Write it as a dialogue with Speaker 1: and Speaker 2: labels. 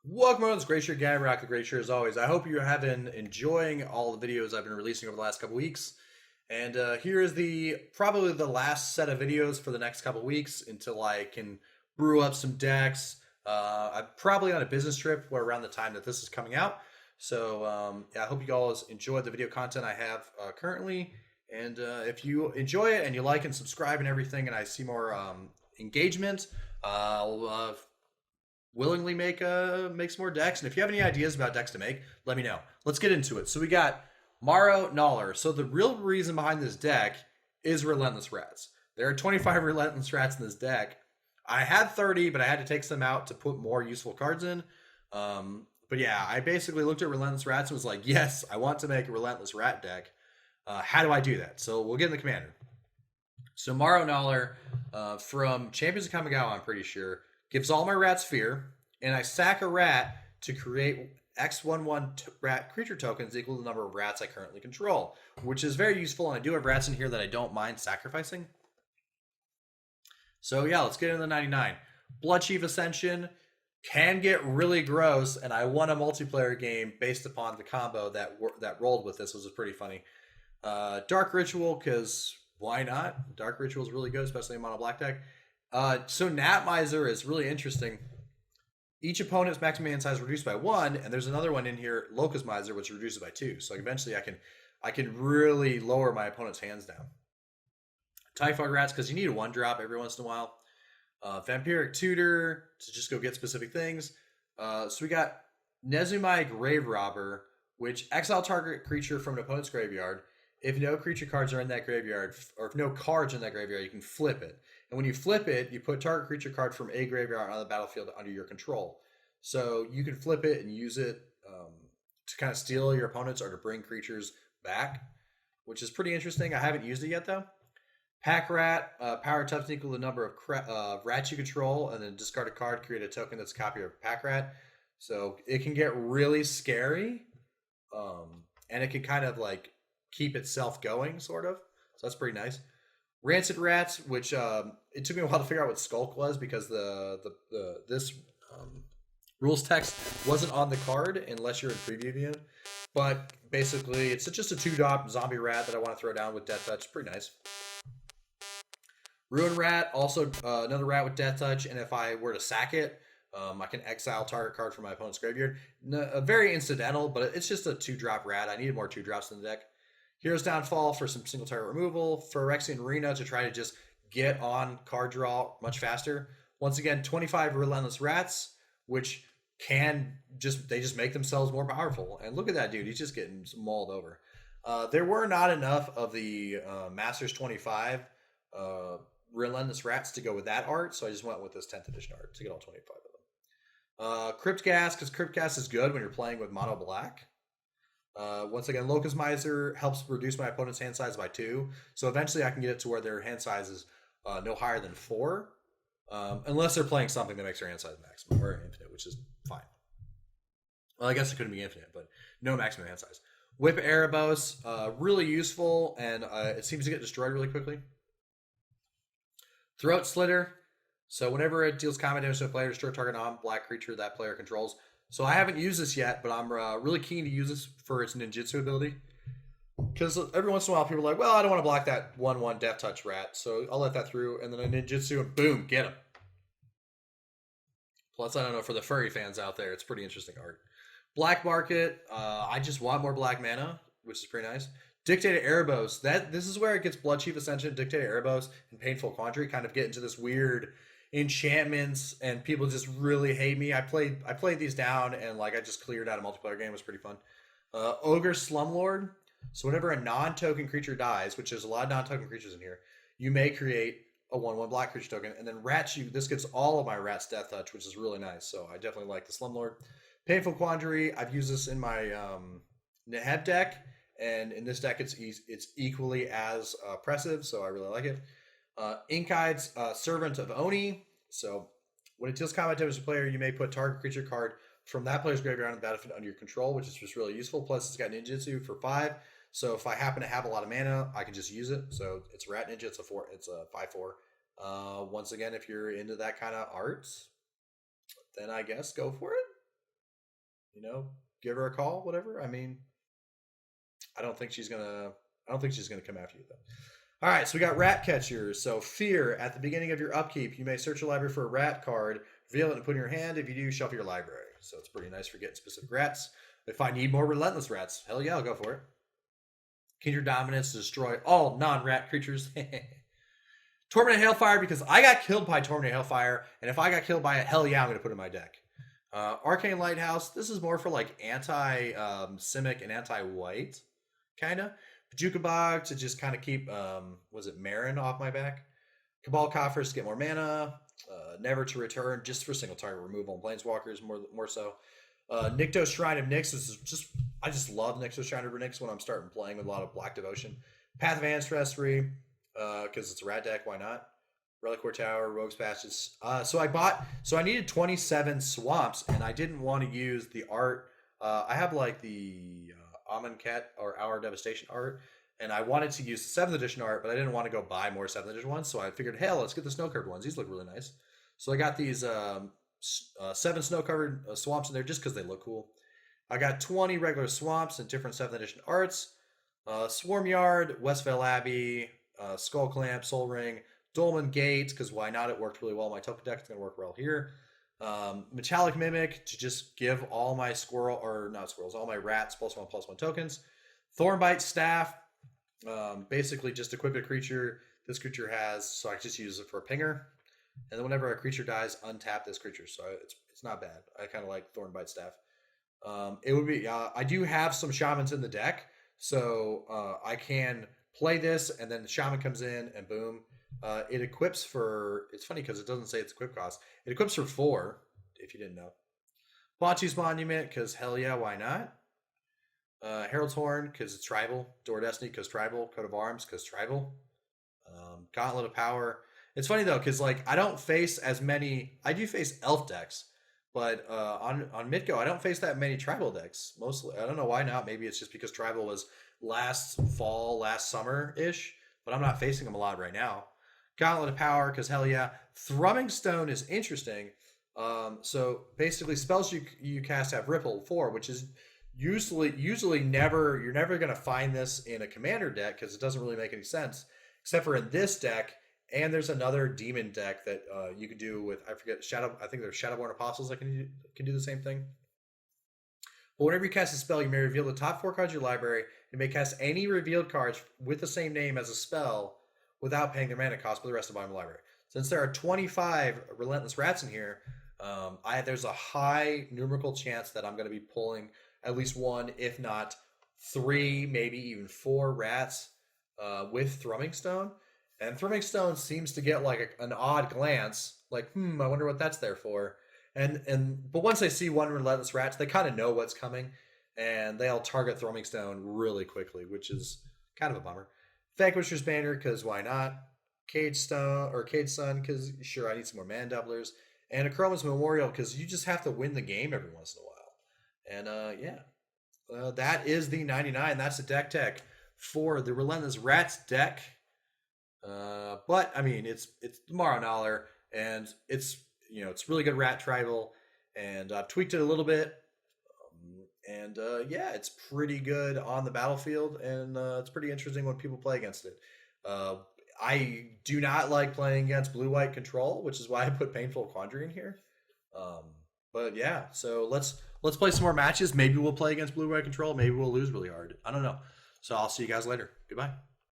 Speaker 1: Welcome everyone, it's Glacier Guy, Rocket Glacier as always. I hope you're enjoying all the videos I've been releasing over the last couple weeks. And here is the probably the last set of videos for the next couple weeks until I can brew up some decks. I'm probably on a business trip where around the time that this is coming out. So yeah, I hope you guys enjoyed the video content I have currently. And if you enjoy it and you like and subscribe and everything, and I see more engagement, I'll willingly make some more decks. And if you have any ideas about decks to make, let me know. Let's get into it. So we got Marrow Gnawer. So the real reason behind this deck is Relentless Rats. There are 25 Relentless Rats in this deck. I had 30, but I had to take some out to put more useful cards in. But yeah, I basically looked at Relentless Rats and was like, yes, I want to make a Relentless Rat deck. How do I do that? So we'll get in the commander. So Marrow Gnawer from Champions of Kamigawa, I'm pretty sure, gives all my rats fear, and I sack a rat to create X11 rat creature tokens equal to the number of rats I currently control, which is very useful, and I do have rats in here that I don't mind sacrificing. So yeah, let's get into the 99. Bloodchief Ascension can get really gross, and I won a multiplayer game based upon the combo that rolled with this, which was pretty funny. Dark Ritual, because why not? Dark Ritual is really good, especially in mono black deck. So Gnat Miser is really interesting. Each opponent's maximum hand size reduced by 1, and there's another one in here, Locust Miser, which reduces by 2. So eventually I can really lower my opponent's hands down. Typhoid Rats, because you need a 1-drop every once in a while. Vampiric Tutor to just go get specific things. So we got Nezumai Grave Robber, which exile target creature from an opponent's graveyard. If no creature cards are in that graveyard, or if no cards are in that graveyard, you can flip it. And when you flip it, you put target creature card from a graveyard on the battlefield under your control. So you can flip it and use it to kind of steal your opponents or to bring creatures back, which is pretty interesting. I haven't used it yet, though. Pack Rat, power toughness equal to the number of rats you control, and then discard a card, create a token that's a copy of Pack Rat. So it can get really scary, and it can kind of like keep itself going, sort of. So that's pretty nice. Rancid Rats, which it took me a while to figure out what Skulk was because this rules text wasn't on the card unless you're in preview view. But basically, it's just a 2-drop zombie rat that I want to throw down with Death Touch. Pretty nice. Ruin Rat, also another rat with Death Touch, and if I were to sack it, I can exile target card from my opponent's graveyard. Very incidental, but it's just a 2-drop rat. I needed more 2-drops in the deck. Hero's Downfall for some single target removal. Phyrexian Arena to try to just get on card draw much faster. Once again, 25 Relentless Rats, which they just make themselves more powerful. And look at that dude, he's just getting mauled over. There were not enough of the Masters 25 Relentless Rats to go with that art, so I just went with this 10th edition art to get all 25 of them. Crypt Gas, because Crypt Gas is good when you're playing with mono black. Once again, Locust Miser helps reduce my opponent's hand size by 2. So eventually I can get it to where their hand size is no higher than 4. Unless they're playing something that makes their hand size maximum or infinite, which is fine. Well, I guess it couldn't be infinite, but no maximum hand size. Whip Erebos, really useful, and it seems to get destroyed really quickly. Throat Slitter. So whenever it deals combat damage to a player, destroy target non-black creature that player controls. So I haven't used this yet, but I'm really keen to use this for its ninjutsu ability. Because every once in a while, people are like, well, I don't want to block that 1/1 Death Touch rat, so I'll let that through, and then a ninjutsu, and boom, get him. Plus, I don't know, for the furry fans out there, it's pretty interesting art. Black Market, I just want more black mana, which is pretty nice. Dictator Erebos, this is where it gets Bloodchief Ascension, Dictator Erebos, and Painful Quandary kind of get into this weird enchantments, and people just really hate me. I played these down, and like I just cleared out a multiplayer game. It was pretty fun. Ogre Slumlord. So whenever a non-token creature dies, which there's a lot of non-token creatures in here, you may create a 1/1 black creature token, and then this gets all of my rats Death Touch, which is really nice. So I definitely like the Slumlord. Painful Quandary. I've used this in my Neheb deck, and in this deck it's equally as oppressive, so I really like it. Inkide's Servant of Oni. So when it deals combat damage to a player, you may put target creature card from that player's graveyard on the battlefield under your control, which is just really useful. Plus, it's got ninjutsu for 5. So if I happen to have a lot of mana, I can just use it. So it's Rat Ninja. It's a 5/4. Once again, if you're into that kind of art, then I guess go for it. you know, give her a call, whatever. I mean, I don't think she's gonna. I don't think she's gonna come after you though. All right, so we got rat catchers. So fear at the beginning of your upkeep, you may search your library for a rat card, reveal it, and put it in your hand. If you do, shuffle your library. So it's pretty nice for getting specific rats. If I need more relentless rats, hell yeah, I'll go for it. Kindred dominance to destroy all non-rat creatures. Tormented Hailfire, because I got killed by Tormented Hailfire, and if I got killed by it, hell yeah, I'm going to put it in my deck. Arcane Lighthouse, this is more for like anti-Simic and anti-white, kind of. Jukabog to just kind of keep, was it Marin off my back? Cabal Coffers to get more mana. Never to return, just for single target removal on Planeswalkers, more so. Nykthos Shrine of Nyx is just, I just love Nykthos Shrine of Nyx when I'm starting playing with a lot of Black Devotion. Path of Ancestry, because it's a rat deck, why not? Reliquary Tower, Rogue's Patches. So I needed 27 swamps, and I didn't want to use the art. I have like the Amonkhet or Our Devastation art, and I wanted to use the 7th edition art, but I didn't want to go buy more 7th edition ones, so I figured, hell, let's get the snow-covered ones. These look really nice. So I got these 7 snow-covered swamps in there just because they look cool. I got 20 regular swamps and different 7th edition arts. Swarm Yard, Westvale Abbey, Skull Clamp, Soul Ring, Dolmen Gate, because why not? It worked really well in my token deck. It's going to work well here. Metallic Mimic to just give all my all my rats +1/+1 tokens. Thornbite Staff, basically just equip a creature this creature has, so I just use it for a pinger. And then whenever a creature dies, untap this creature. So it's not bad. I kind of like Thornbite Staff. It would be, I do have some shamans in the deck, so I can play this, and then the shaman comes in, and boom. It equips for, it's funny because it doesn't say its equip cost. It equips for 4, if you didn't know. Bocce's Monument, because hell yeah, why not? Herald's Horn, because it's tribal. Door Destiny, because tribal. Coat of Arms, because tribal. Gauntlet of Power. It's funny though, because like I don't face as many. I do face elf decks, but on Midgo, I don't face that many tribal decks. Mostly, I don't know why not. Maybe it's just because tribal was last summer-ish, but I'm not facing them a lot right now. Gauntlet of Power, because hell yeah. Thrumming Stone is interesting. So basically, spells you cast have Ripple 4, which is usually never, you're never going to find this in a commander deck because it doesn't really make any sense, except for in this deck. And there's another demon deck that you can do with, I forget, I think there's Shadowborn Apostles that can do the same thing. But whenever you cast a spell, you may reveal the top 4 cards of your library. You may cast any revealed cards with the same name as a spell without paying their mana cost for the rest of the bottom of the library. Since there are 25 Relentless Rats in here, there's a high numerical chance that I'm going to be pulling at least 1, if not 3, maybe even 4 rats with Thrumming Stone. And Thrumming Stone seems to get like an odd glance, like, I wonder what that's there for. But once they see one Relentless Rats, they kind of know what's coming, and they'll target Thrumming Stone really quickly, which is kind of a bummer. Vanquisher's Banner, because why not? Cage Sun, because sure, I need some more mana doublers. And Akroma's Memorial, because you just have to win the game every once in a while. And that is the 99. That's the deck tech for the Relentless Rats deck. But I mean, it's the Marrow Gnawer, and it's really good rat tribal, and I've tweaked it a little bit. It's pretty good on the battlefield, and it's pretty interesting when people play against it. I do not like playing against blue-white control, which is why I put Painful Quandary in here. But yeah, so let's play some more matches. Maybe we'll play against blue-white control. Maybe we'll lose really hard. I don't know. So I'll see you guys later. Goodbye.